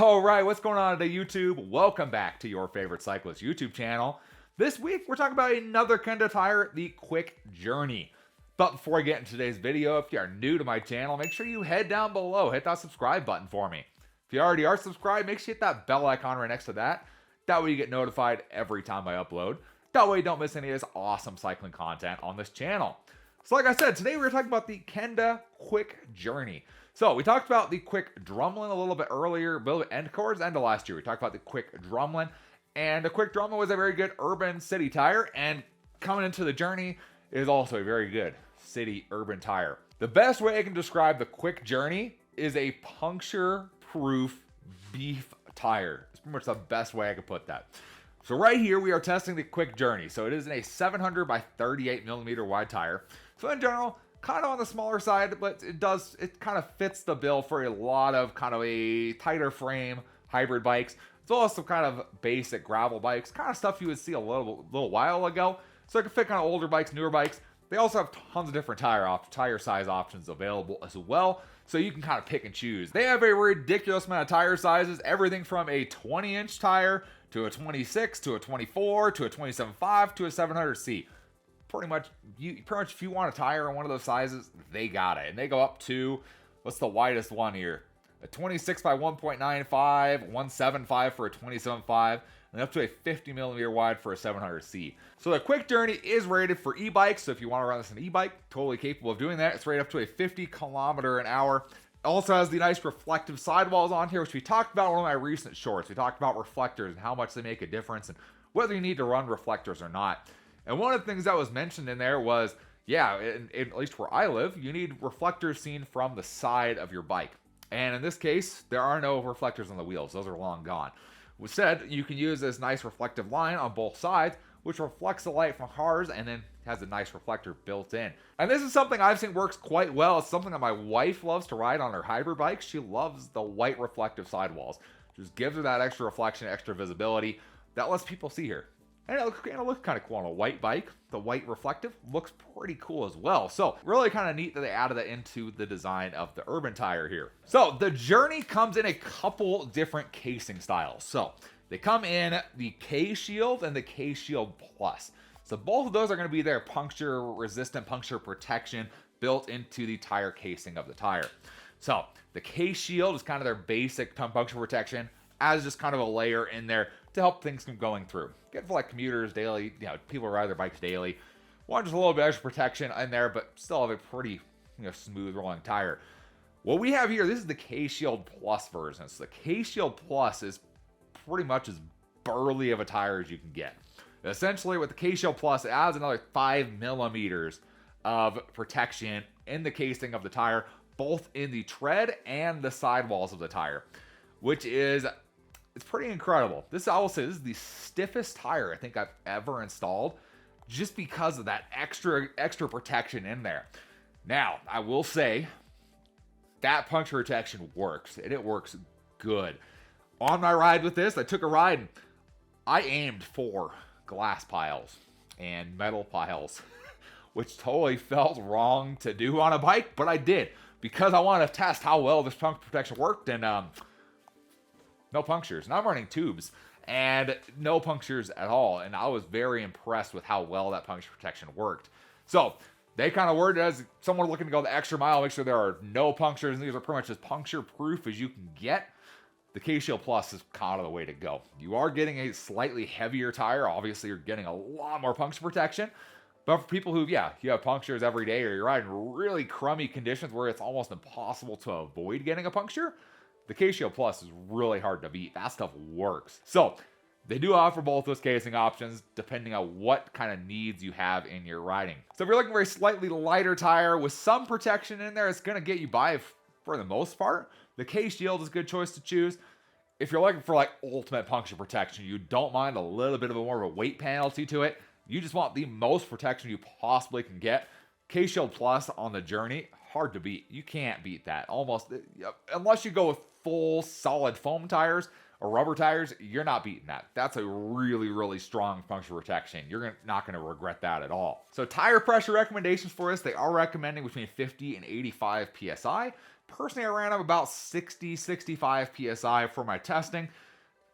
All right, what's going on today, YouTube? Welcome back to your favorite cyclist YouTube channel. This week, we're talking about another Kenda tire, the Kwick Journey. But before I get into today's video, if you are new to my channel, make sure you head down below, hit that subscribe button for me. If you already are subscribed, make sure you hit that bell icon right next to that. That way you get notified every time I upload. That way you don't miss any of this awesome cycling content on this channel. So like I said, today we're talking about the Kenda Kwick Journey. So we talked about the Kwick Drumlin a little bit earlier, towards the end of last year. We talked about the Kwick Drumlin, and the Kwick Drumlin was a very good urban city tire, and coming into the Journey is also a very good city urban tire. The best way I can describe the Kwick Journey is a puncture-proof beef tire. It's pretty much the best way I could put that. So right here we are testing the Kwick Journey. So it is in a 700 by 38 millimeter wide tire. So in general, kind of on the smaller side, but it kind of fits the bill for a lot of kind of a tighter frame hybrid bikes, as well as some kind of basic gravel bikes, kind of stuff you would see a little while ago. So it can fit kind of older bikes, newer bikes. They also have tons of different tire size options available as well, so you can kind of pick and choose. They have a ridiculous amount of tire sizes, everything from a 20-inch tire to a 26 to a 24 to a 27.5 to a 700C. Pretty much if you want a tire in one of those sizes, they got it. And they go up to, what's the widest one here? A 26 by 1.95, 175 for a 27.5, and up to a 50 millimeter wide for a 700C. So the Kwick Journey is rated for e-bikes, so if you want to run this on an e-bike, totally capable of doing that. It's rated up to a 50 kilometer an hour. It also has the nice reflective sidewalls on here, which we talked about in one of my recent shorts. We talked about reflectors and how much they make a difference and whether you need to run reflectors or not. And one of the things that was mentioned in there was, yeah, at least where I live, you need reflectors seen from the side of your bike. And in this case, there are no reflectors on the wheels. Those are long gone. Instead, you can use this nice reflective line on both sides, which reflects the light from cars and then has a nice reflector built in. And this is something I've seen works quite well. It's something that my wife loves to ride on her hybrid bike. She loves the white reflective sidewalls. Just gives her that extra reflection, extra visibility that lets people see her. And it looks kind of cool on a white bike. The white reflective looks pretty cool as well. So really kind of neat that they added that into the design of the urban tire here. So the Journey comes in a couple different casing styles. So they come in the KShield and the KShield Plus. So both of those are going to be their puncture resistant, puncture protection built into the tire casing of the tire. So the KShield is kind of their basic puncture protection, as just kind of a layer in there to help things from going through. Good for like commuters, daily, people who ride their bikes daily. Want just a little bit extra protection in there, but still have a pretty, smooth rolling tire. What we have here, this is the KShield Plus version. So the KShield Plus is pretty much as burly of a tire as you can get. Essentially, with the KShield Plus, it adds another 5 millimeters of protection in the casing of the tire, both in the tread and the sidewalls of the tire, which is, it's pretty incredible. I will say, this is the stiffest tire I think I've ever installed, just because of that extra protection in there. Now, I will say, that puncture protection works, and it works good. On my ride with this, I took a ride, and I aimed for glass piles and metal piles, which totally felt wrong to do on a bike, but I did, because I wanted to test how well this puncture protection worked, and no punctures. And I'm running tubes and no punctures at all. And I was very impressed with how well that puncture protection worked. So they kind of worded it as someone looking to go the extra mile, make sure there are no punctures. And these are pretty much as puncture proof as you can get. The KShield Plus is kind of the way to go. You are getting a slightly heavier tire. Obviously, you're getting a lot more puncture protection. But for people who, you have punctures every day, or you're riding really crummy conditions where it's almost impossible to avoid getting a puncture, the KShield Plus is really hard to beat. That stuff works. So they do offer both those casing options depending on what kind of needs you have in your riding. So if you're looking for a slightly lighter tire with some protection in there, it's going to get you by for the most part. The KShield is a good choice to choose. If you're looking for like ultimate puncture protection, you don't mind a little bit of a more of a weight penalty to it, you just want the most protection you possibly can get, KShield Plus on the Journey, hard to beat. You can't beat that. Almost, unless you go with full solid foam tires or rubber tires, you're not beating that. That's a really, really strong puncture protection. You're not going to regret that at all. So tire pressure recommendations for us, they are recommending between 50 and 85 PSI. Personally, I ran them about 60, 65 PSI for my testing.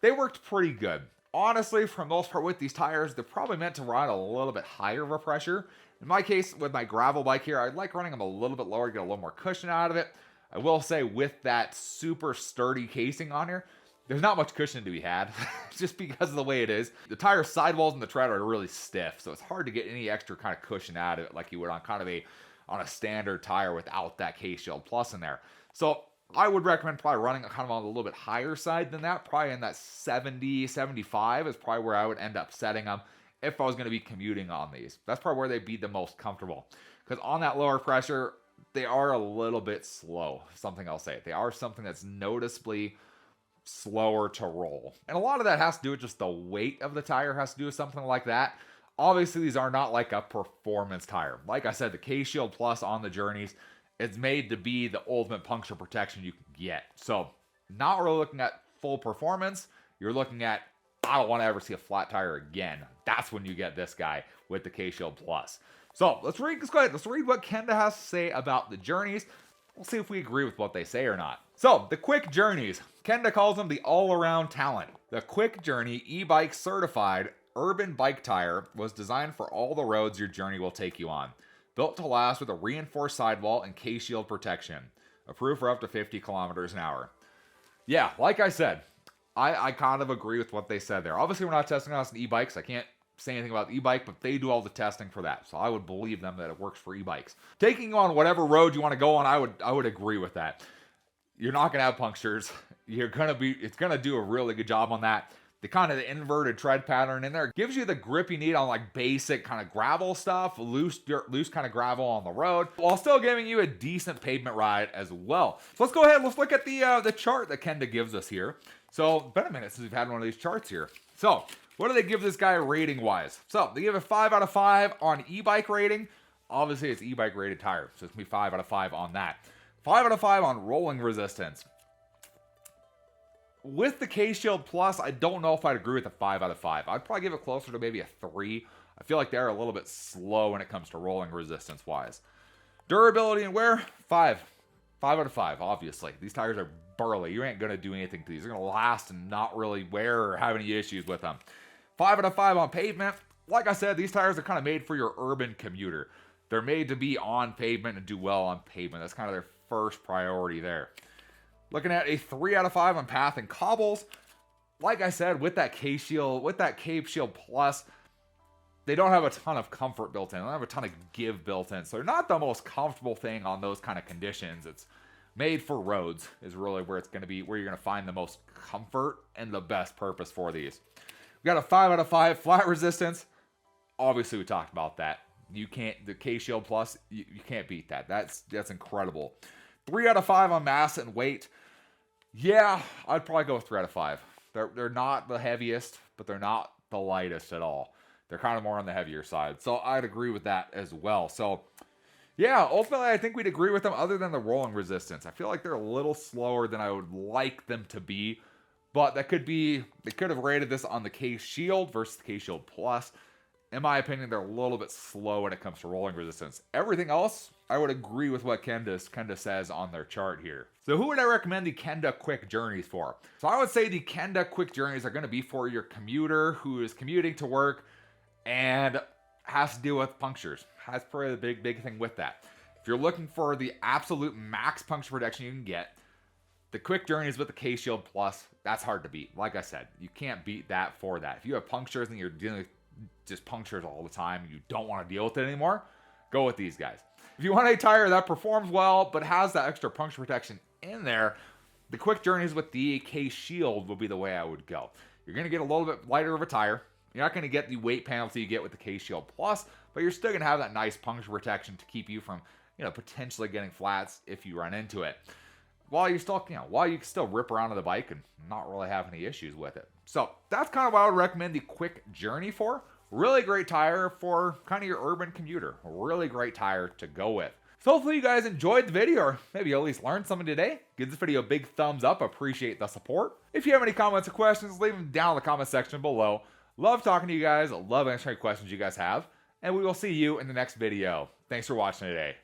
They worked pretty good. Honestly, for the most part with these tires, they're probably meant to run a little bit higher of a pressure. In my case, with my gravel bike here, I'd like running them a little bit lower, get a little more cushion out of it. I will say with that super sturdy casing on here, there's not much cushion to be had, just because of the way it is. The tire sidewalls and the tread are really stiff, so it's hard to get any extra kind of cushion out of it like you would on kind of on a standard tire without that KShield Plus in there. So I would recommend probably running kind of on a little bit higher side than that. Probably in that 70, 75 is probably where I would end up setting them if I was going to be commuting on these. That's probably where they'd be the most comfortable. Because on that lower pressure, they are a little bit slow. Something I'll say. They are something that's noticeably slower to roll. And a lot of that has to do with just the weight of the tire has to do with something like that. Obviously, these are not like a performance tire. Like I said, the KShield Plus on the Journeys, it's made to be the ultimate puncture protection you can get. So, not really looking at full performance. You're looking at, I don't want to ever see a flat tire again. That's when you get this guy with the KShield Plus. So, let's read what Kenda has to say about the Journeys. We'll see if we agree with what they say or not. So, the Kwick Journeys. Kenda calls them the all-around talent. The Kwick Journey e-bike certified urban bike tire was designed for all the roads your journey will take you on. Built to last with a reinforced sidewall and KShield protection. Approved for up to 50 kilometers an hour. Yeah, like I said, I kind of agree with what they said there. Obviously, we're not testing on e-bikes. I can't say anything about the e-bike, but they do all the testing for that. So I would believe them that it works for e-bikes. Taking you on whatever road you want to go on, I would agree with that. You're not going to have punctures. It's going to do a really good job on that. The inverted tread pattern in there gives you the grip you need on like basic kind of gravel stuff, loose kind of gravel on the road, while still giving you a decent pavement ride as well. So let's go ahead. Let's look at the chart that Kenda gives us here. So it's been a minute since we've had one of these charts here. So what do they give this guy rating wise? So they give a 5 out of 5 on e-bike rating. Obviously it's e-bike rated tire, so it's gonna be 5 out of 5 on that. 5 out of 5 on rolling resistance. With the KShield Plus, I don't know if I'd agree with a 5 out of 5. I'd probably give it closer to maybe a 3. I feel like they're a little bit slow when it comes to rolling resistance wise. Durability and wear, 5. 5 out of 5, obviously. These tires are burly. You ain't going to do anything to these. They're going to last and not really wear or have any issues with them. 5 out of 5 on pavement. Like I said, these tires are kind of made for your urban commuter. They're made to be on pavement and do well on pavement. That's kind of their first priority there. Looking at a 3 out of 5 on path and cobbles. Like I said, with that KShield Plus, they don't have a ton of comfort built in. They don't have a ton of give built in. So they're not the most comfortable thing on those kind of conditions. It's made for roads is really where it's going to be, where you're going to find the most comfort and the best purpose for these. We got a 5 out of 5 flat resistance. Obviously, we talked about that. The KShield Plus, you can't beat that. That's incredible. 3 out of 5 on mass and weight. Yeah, I'd probably go with 3 out of 5. They're not the heaviest, but they're not the lightest at all. They're kind of more on the heavier side. So I'd agree with that as well. So yeah, ultimately I think we'd agree with them other than the rolling resistance. I feel like they're a little slower than I would like them to be. But they could have rated this on the KShield versus the KShield Plus. In my opinion, they're a little bit slow when it comes to rolling resistance. Everything else, I would agree with what Kenda says on their chart here. So who would I recommend the Kenda Kwick Journeys for? So I would say the Kenda Kwick Journeys are going to be for your commuter who is commuting to work and has to deal with punctures. That's probably the big thing with that. If you're looking for the absolute max puncture protection you can get, the Kwick Journeys with the KShield Plus, that's hard to beat. Like I said, you can't beat that for that. If you have punctures and you're dealing with just punctures all the time, you don't want to deal with it anymore, go with these guys. If you want a tire that performs well but has that extra puncture protection in there, the Kwick Journeys with the KShield will be the way I would go. You're going to get a little bit lighter of a tire. You're not going to get the weight penalty you get with the KShield Plus, but you're still going to have that nice puncture protection to keep you from, potentially getting flats if you run into it. While you can still rip around on the bike and not really have any issues with it. So that's kind of what I would recommend the Kwick Journey for. Really great tire for kind of your urban commuter. A really great tire to go with. So hopefully you guys enjoyed the video, or maybe at least learned something today. Give this video a big thumbs up. Appreciate the support. If you have any comments or questions, leave them down in the comment section below. Love talking to you guys. Love answering questions you guys have. And we will see you in the next video. Thanks for watching today.